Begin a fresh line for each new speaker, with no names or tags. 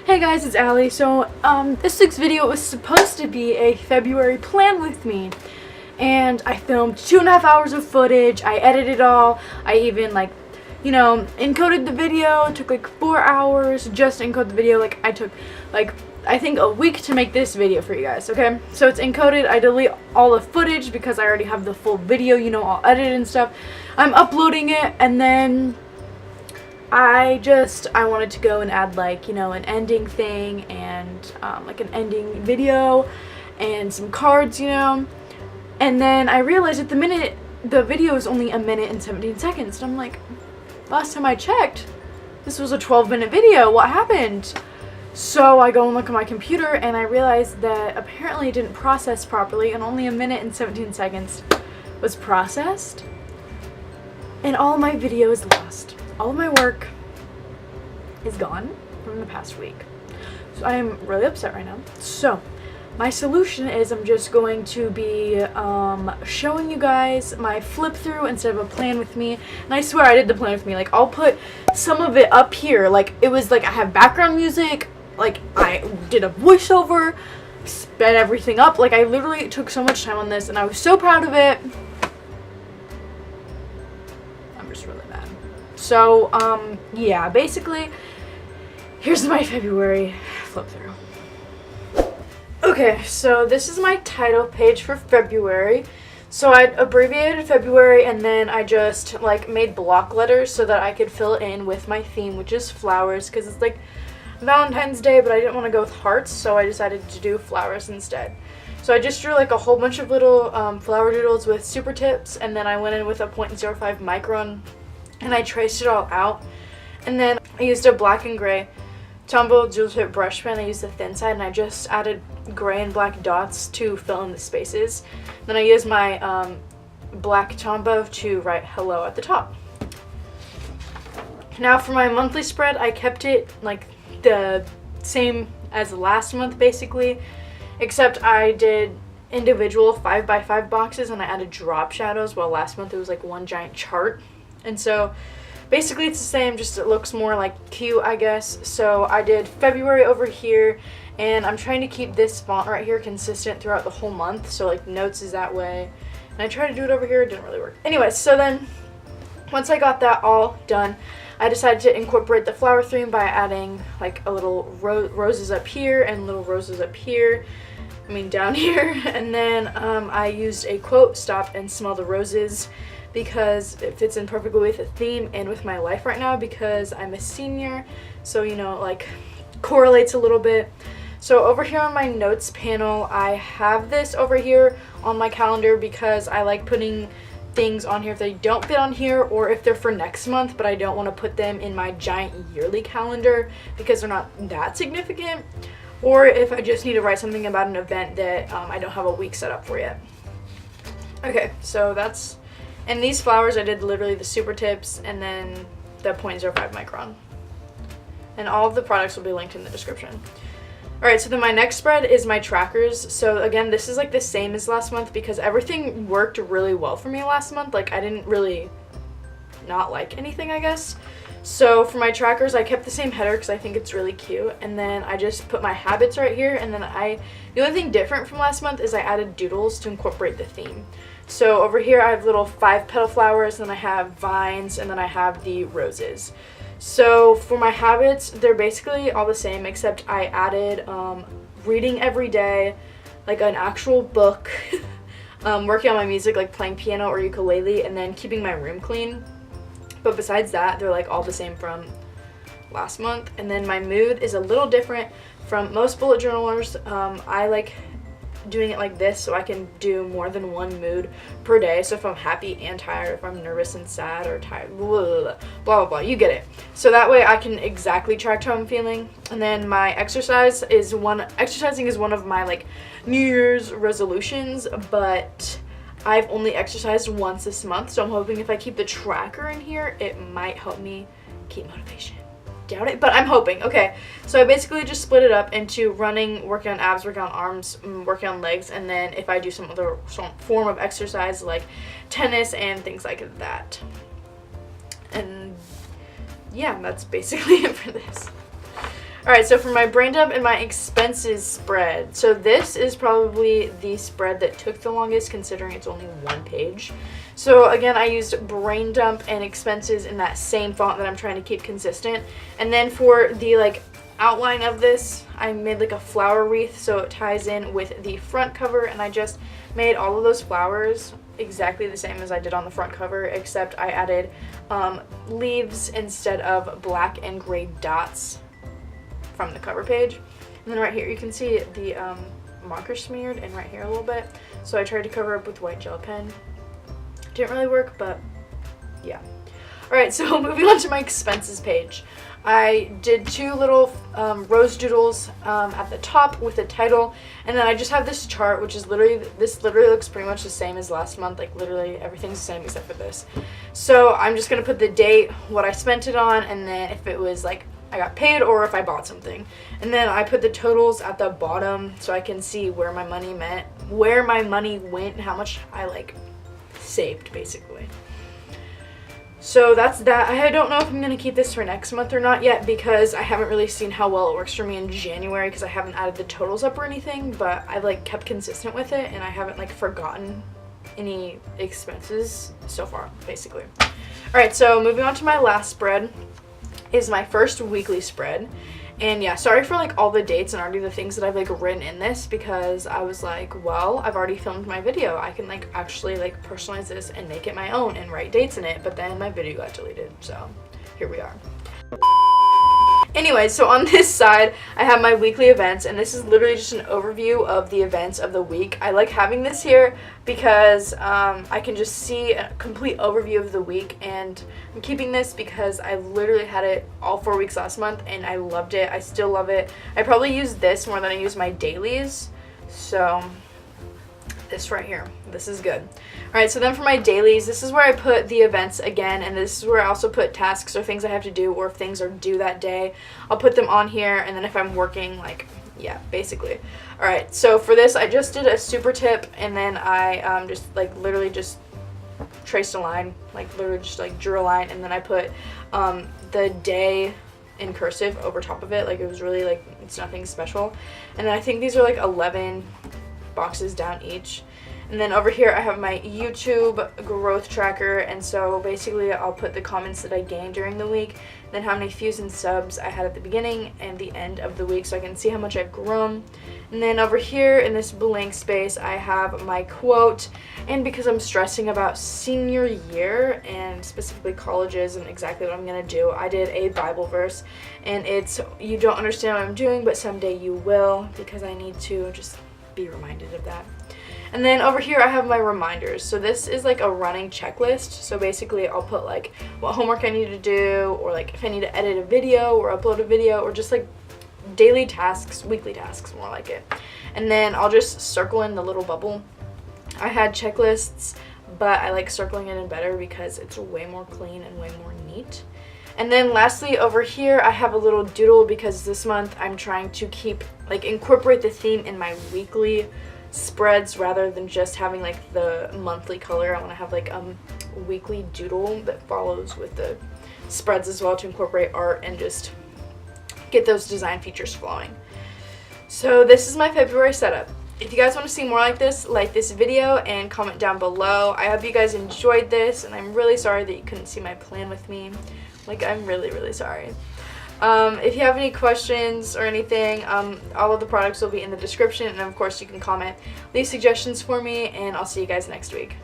Hey guys, it's Allie. So, this week's video was supposed to be a February plan with me. And I filmed 2.5 hours of footage. I edited it all. I even, encoded the video. It took, 4 hours just to encode the video. I took, I think a week to make this video for you guys, okay? So it's encoded. I delete all the footage because I already have the full video, all edited and stuff. I'm uploading it, and then I wanted to go and add an ending thing and an ending video and some cards, and then I realized at the video is only 1 minute and 17 seconds, and I'm like, last time I checked this was a 12-minute video. What happened? So I go and look at my computer and I realized that apparently it didn't process properly and only 1 minute and 17 seconds was processed, and all my video is lost. All of my work is gone from the past week. So I am really upset right now. So my solution is I'm just going to be showing you guys my flip through instead of a plan with me. And I swear I did the plan with me. I'll put some of it up here. It was I have background music. I did a voiceover, sped everything up. I literally took so much time on this and I was so proud of it. Really bad. So, yeah, basically, here's my February flip through. Okay, so this is my title page for February. So I abbreviated February and then I just, made block letters so that I could fill it in with my theme, which is flowers, because it's, Valentine's Day, but I didn't want to go with hearts, so I decided to do flowers instead. So I just drew a whole bunch of little flower doodles with super tips, and then I went in with a 0.05 micron and I traced it all out. And then I used a black and gray Tombow dual tip brush pen. I used the thin side and I just added gray and black dots to fill in the spaces. Then I used my black Tombow to write hello at the top. Now for my monthly spread, I kept it the same as last month basically, except I did individual 5x5 boxes and I added drop shadows, while last month it was one giant chart. And so basically it's the same, just it looks more cute, I guess. So I did February over here, and I'm trying to keep this font right here consistent throughout the whole month, so notes is that way, and I tried to do it over here. It didn't really work. Anyway, so then once I got that all done, I decided to incorporate the flower theme by adding a little roses up here and little roses up here, down here. And then I used a quote, "Stop and smell the roses," because it fits in perfectly with the theme and with my life right now, because I'm a senior, so correlates a little bit. So over here on my notes panel, I have this over here on my calendar because I like putting things on here if they don't fit on here, or if they're for next month but I don't want to put them in my giant yearly calendar because they're not that significant, or if I just need to write something about an event that I don't have a week set up for yet. Okay, so that's, and these flowers I did literally the super tips and then the 0.05 micron, and all of the products will be linked in the description. Alright, so then my next spread is my trackers. So again, this is the same as last month because everything worked really well for me last month. I didn't really not like anything, I guess. So for my trackers, I kept the same header because I think it's really cute, and then I just put my habits right here, and then the only thing different from last month is I added doodles to incorporate the theme. So over here I have little 5-petal flowers, and then I have vines, and then I have the roses. So for my habits, they're basically all the same, except I added reading every day, an actual book, working on my music, playing piano or ukulele, and then keeping my room clean. But besides that, they're all the same from last month. And then my mood is a little different from most bullet journalers. I like doing it like this so I can do more than one mood per day. So if I'm happy and tired, if I'm nervous and sad or tired, blah, blah, blah, blah, you get it. So that way I can exactly track how I'm feeling. And then my exercising is one of my New Year's resolutions, but I've only exercised once this month, so I'm hoping if I keep the tracker in here, it might help me keep motivation. Doubt it, but I'm hoping. Okay, so I basically just split it up into running, working on abs, working on arms, working on legs, and then if I do some form of exercise like tennis and things like that. And yeah, that's basically it for this. Alright, so for my brain dump and my expenses spread, so this is probably the spread that took the longest considering it's only one page. So again, I used brain dump and expenses in that same font that I'm trying to keep consistent. And then for the like outline of this, I made like a flower wreath so it ties in with the front cover, and I just made all of those flowers exactly the same as I did on the front cover, except I added leaves instead of black and gray dots from the cover page. And then right here you can see the marker smeared, and right here a little bit. So I tried to cover up with white gel pen. Didn't really work, but yeah. Alright, so moving on to my expenses page. I did two little rose doodles at the top with a title, and then I just have this chart, which is literally looks pretty much the same as last month. Like literally everything's the same except for this. So I'm just gonna put the date, what I spent it on, and then if it was like I got paid or if I bought something. And then I put the totals at the bottom so I can see where my money went, and how much I like saved basically. So that's that. I don't know if I'm going to keep this for next month or not yet, because I haven't really seen how well it works for me in January, because I haven't added the totals up or anything, but I've like kept consistent with it and I haven't like forgotten any expenses so far basically. Alright, so moving on to my last spread is my first weekly spread. And yeah, sorry for like all the dates and already the things that I've like written in this, because I was like, well, I've already filmed my video. I can like actually like personalize this and make it my own and write dates in it, but then my video got deleted. So here we are. Anyway, so on this side, I have my weekly events, and this is literally just an overview of the events of the week. I like having this here because I can just see a complete overview of the week, and I'm keeping this because I literally had it all 4 weeks last month, and I loved it. I still love it. I probably use this more than I use my dailies, so this right here, this is good. Alright, so then for my dailies, this is where I put the events again, and this is where I also put tasks or things I have to do, or if things are due that day, I'll put them on here. And then if I'm working, like, yeah, basically. Alright, so for this, I just did a super tip, and then I just like literally just traced a line, like literally just like drew a line, and then I put the day in cursive over top of it. Like it was really like, it's nothing special. And then I think these are like 11 boxes down each. And then over here I have my YouTube growth tracker, and so basically I'll put the comments that I gained during the week, then how many views and subs I had at the beginning and the end of the week, so I can see how much I've grown. And then over here in this blank space I have my quote, and because I'm stressing about senior year and specifically colleges and exactly what I'm gonna do, I did a Bible verse, and it's, you don't understand what I'm doing, but someday you will, because I need to just be reminded of that. And then over here I have my reminders. So this is like a running checklist. So basically I'll put like what homework I need to do, or like if I need to edit a video or upload a video, or just like daily tasks, weekly tasks more like it. And then I'll just circle in the little bubble. I had checklists, but I like circling it in better because it's way more clean and way more neat. And then lastly over here I have a little doodle, because this month I'm trying to incorporate the theme in my weekly spreads rather than just having like the monthly color. I want to have like a weekly doodle that follows with the spreads as well, to incorporate art and just get those design features flowing. So this is my February setup. If you guys want to see more like this, like this video and comment down below. I hope you guys enjoyed this, and I'm really sorry that you couldn't see my plan with me. Like, I'm really, really sorry. If you have any questions or anything, all of the products will be in the description, and of course you can comment, leave suggestions for me, and I'll see you guys next week.